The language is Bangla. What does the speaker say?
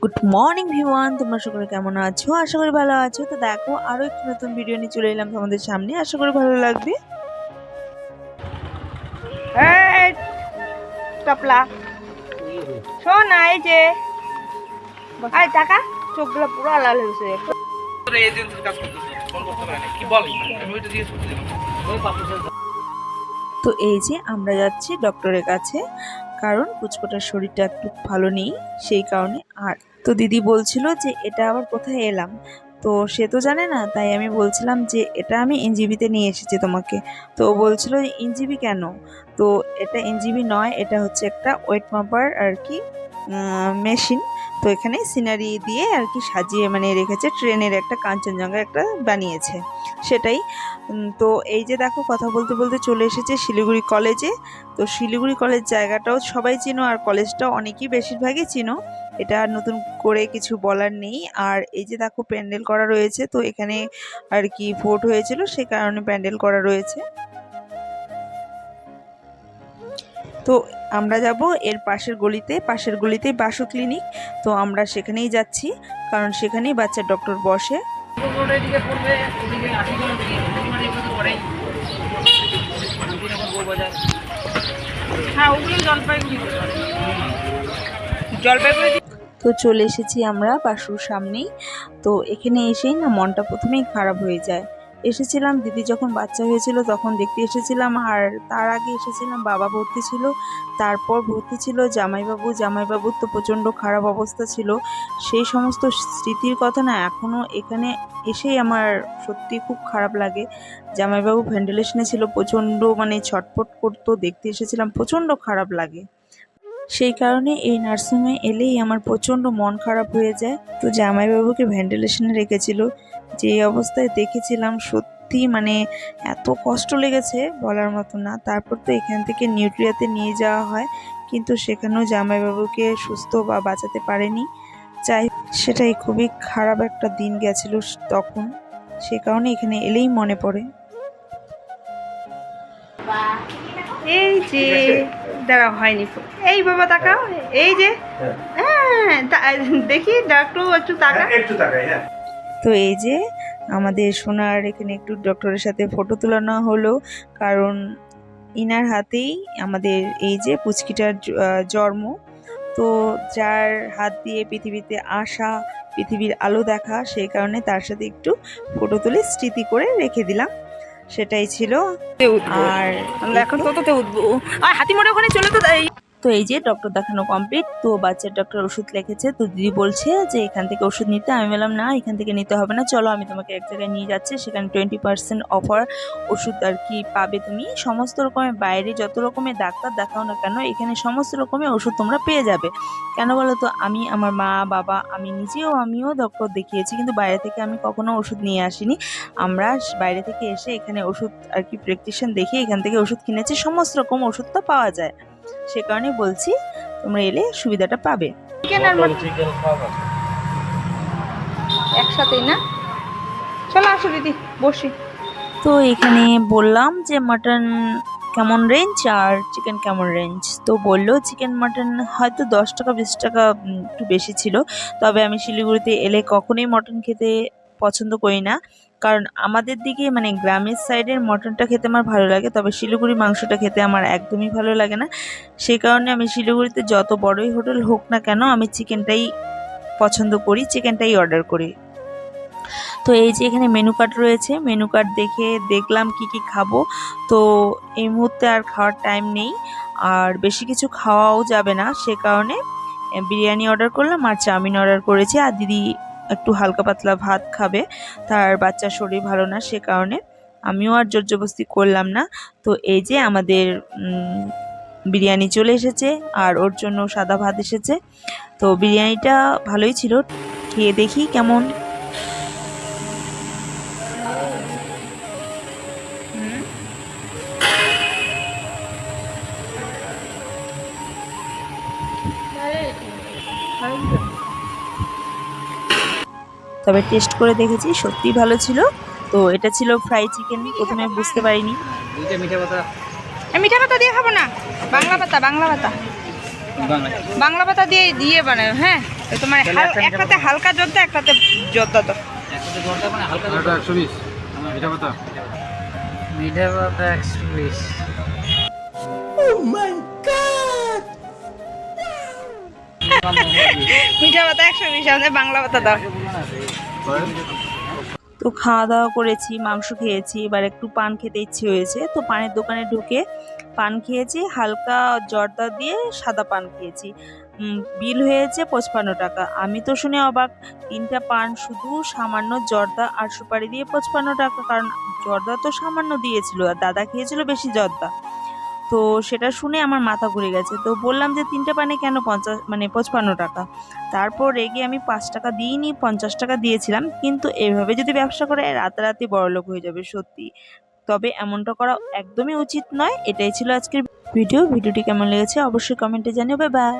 গুড মর্নিং ভিওয়ান, তোমরা সকলে কেমন আছো? আশা করি ভালো আছো। তো দেখো, আরো একটি নতুন ভিডিও নিয়ে চলে এলাম তোমাদের সামনে। আশা করি ভালো লাগবে। টপলা শোন না, এই যে আয় টাকা চোখগুলো পুরো লাল হয়েছে। তো এই যে আমরা যাচ্ছি ডক্টরের কাছে, কারণ পুচকোটার শরীরটা একটু ভালো নেই, সেই কারণে। আর তো দিদি বলছিল যে এটা আবার কোথায় এলাম, তো সে তো জানে না, তাই আমি বলছিলাম যে এটা আমি এনজিবিতে নিয়ে এসেছি তোমাকে। তো ও বলছিল এনজিবি কেন? তো এটা এনজিবি নয়, এটা হচ্ছে একটা ওয়েট মাপার আর কি মেশিন। তো এখানে সিনারি দিয়ে আর কি সাজিয়ে মানে রেখেছে, ট্রেনের একটা কাঞ্চনজঙ্ঘা একটা বানিয়েছে সেটাই। তো এই যে দেখো, কথা বলতে বলতে চলে এসেছে শিলিগুড়ি কলেজে। তো শিলিগুড়ি কলেজ জায়গাটাও সবাই চিনো, আর কলেজটাও অনেকেই বেশিরভাগই চিনো, এটা আর নতুন করে কিছু বলার নেই। আর এই যে দেখো, প্যান্ডেল করা রয়েছে। তো এখানে আর কি ভোট হয়েছিল, সে কারণে প্যান্ডেল করা রয়েছে। তো আমরা যাব এর পাশের গলিতেই বাসু ক্লিনিক। তো আমরা সেখানেই যাচ্ছি, কারণ সেখানেই বাচ্চার ডক্টর বসে। তো চলে এসেছি আমরা বাসুর সামনেই। তো এখানে এসেই না মনটা প্রথমেই খারাপ হয়ে যায়। এসেছিলাম দিদি যখন বাচ্চা হয়েছিল তখন দেখতে এসেছিলাম, আর তার আগে এসেছিলাম বাবা ভর্তি ছিল, তারপর ভর্তি ছিল জামাইবাবুর তো প্রচণ্ড খারাপ অবস্থা ছিল। সেই সমস্ত স্মৃতির কথা না এখনও এখানে এসেই আমার সত্যি খুব খারাপ লাগে। জামাইবাবু ভেন্টিলেশনে ছিল, প্রচণ্ড মানে ছটফট করতো, দেখতে এসেছিলাম, প্রচণ্ড খারাপ লাগে। সেই কারণে এই নার্সিংহোমে এলেই আমার প্রচণ্ড মন খারাপ হয়ে যায়। তো জামাইবাবুকে ভেন্টিলেশনে রেখেছিল, যে অবস্থায় দেখেছিলাম সত্যি মানে এত কষ্ট লেগেছে বলার মতো না। তারপর তো এখান থেকে নিউট্রিয়াতে নিয়ে যাওয়া হয়, কিন্তু সেখানেও জামাইবাবুকে সুস্থ বা বাঁচাতে পারেনি। চাই সেটাই খুবই খারাপ একটা দিন গেছিল তখন, সে কারণে এখানে এলেই মনে পড়ে। এই যে দাঁড়া হয়নি, এই বাবা তাকাও, এই যে হ্যাঁ দেখি ডাক্তার একটু তাকা, একটু তাকাই। হ্যাঁ, তো এই যে আমাদের সোনার এখানে একটু ডক্টরের সাথে ফটো তোলানো হলো, কারণ ইনার হাতেই আমাদের এই যে পুচকিটার জন্ম। তো যার হাত দিয়ে পৃথিবীতে আসা, পৃথিবীর আলো দেখা, সেই কারণে তার সাথে একটু ফটো তুলে স্মৃতি করে রেখে দিলাম, সেটাই ছিল। আর এখন তোতে উঠবো, আর হাতি মোড়ে ওখানে চলে তো। তো এই যে ডক্টর দেখানো কমপ্লিট। তো বাচ্চার ডক্টর ওষুধ লিখেছে, তো দিদি বলছে যে এখান থেকে ওষুধ নিতে। আমি বললাম না, এখান থেকে নিতে হবে না, চলো আমি তোমাকে এক জায়গায় নিয়ে যাচ্ছি, সেখানে 20% অফার ওষুধ আর কি পাবে তুমি। সমস্ত রকমের, বাইরে যত রকমের ডাক্তার দেখাও না কেন, এখানে সমস্ত রকমের ওষুধ তোমরা পেয়ে যাবে। কেন বলো তো, আমি আমার মা বাবা আমিও ডক্টর দেখিয়েছি, কিন্তু বাইরে থেকে আমি কখনো ওষুধ নিয়ে আসিনি। আমরা বাইরে থেকে এসে এখানে ওষুধ আর কি প্রেসক্রিপশন দেখে এখান থেকে ওষুধ কিনেছি, সমস্ত রকম ওষুধটা পাওয়া যায়। সে কারণে বলছি তোমরা এলে সুবিধাটা পাবে। একসাথেই না, চলো আসো দিদি বসি। তো এখানে বললাম যে মাটন কেমন রেঞ্জ আর চিকেন কেমন রেঞ্জ। তো বললো চিকেন মাটন হয়তো 10 টাকা 20 টাকা একটু বেশি ছিল, তবে আমি শিলিগুড়িতে এলে কখনোই মটন খেতে পছন্দ করি না, কারণ আমাদের দিকে মানে গ্রামের সাইডের মটনটা খেতে আমার ভালো লাগে, তবে শিলিগুড়ি মাংসটা খেতে আমার একদমই ভালো লাগে না। সেই কারণে আমি শিলিগুড়িতে যত বড়ই হোটেল হোক না কেন, আমি চিকেনটাই পছন্দ করি, চিকেনটাই অর্ডার করি। তো এই যে এখানে মেনু কার্ড রয়েছে, মেনু কার্ড দেখে দেখলাম কি কি খাবো। তো এই মুহূর্তে আর খাওয়ার টাইম নেই, আর বেশি কিছু খাওয়াও যাবে না, সে কারণে বিরিয়ানি অর্ডার করলাম আর চাউমিন অর্ডার করেছি। আর দিদি একটু হালকা পাতলা ভাত খাবে, তার বাচ্চার শরীর ভালো না, সে কারণে আমিও আর জোর জবরদস্তি করলাম না। তো এই যে আমাদের বিরিয়ানি চলে এসেছে, আর ওর জন্য সাদা ভাত এসেছে। তো বিরিয়ানিটা ভালোই ছিল, খেয়ে দেখি কেমন। তবে টেস্ট করে দেখেছি, সত্যিই ভালো ছিল। তো এটা ছিল ফ্রাই চিকেন, প্রথমে বুঝতে পারিনি। মিঠা পাতা দিয়ে খাবো না, বাংলা পাতা বাংলা পাতা দিয়ে দিয়ে বানায়, হ্যাঁ। তো তোমার একটাতে হালকা জর্দা, একটাতে জর্দা তো। এটা 120 মিঠা পাতা। মিঠা পাতা 120। মিঠা পাতা 120, আমাদের বাংলা পাতা দাও। তো খাওয়া দাওয়া করেছি, মাংস খেয়েছি, এবার একটু পান খেতে ইচ্ছে হয়েছে, তো পানের দোকানে ঢুকে পান খেয়েছি, হালকা জর্দা দিয়ে সাদা পান খেয়েছি। বিল হয়েছে 55 টাকা। আমি তো শুনে অবাক, 3টা পান শুধু সামান্য জর্দা আর সুপারি দিয়ে 55 টাকা, কারণ জর্দা তো সামান্য দিয়েছিল আর দাদা খেয়েছিল বেশি জর্দা। তো সেটা শুনে আমার মাথা ঘুরে গেছে। তো বললাম যে 3টে পানে কেন 55 টাকা। তারপর রেগে আমি 5 টাকা দিইনি, 50 টাকা দিয়েছিলাম। কিন্তু এভাবে যদি ব্যবসা করে রাতারাতি বড়লোক হয়ে যাবে সত্যি। তবে এমনটা করা একদমই উচিত নয়। এটাই ছিল আজকের ভিডিওটি কেমন লেগেছে অবশ্যই কমেন্টে জানিও। Bye bye.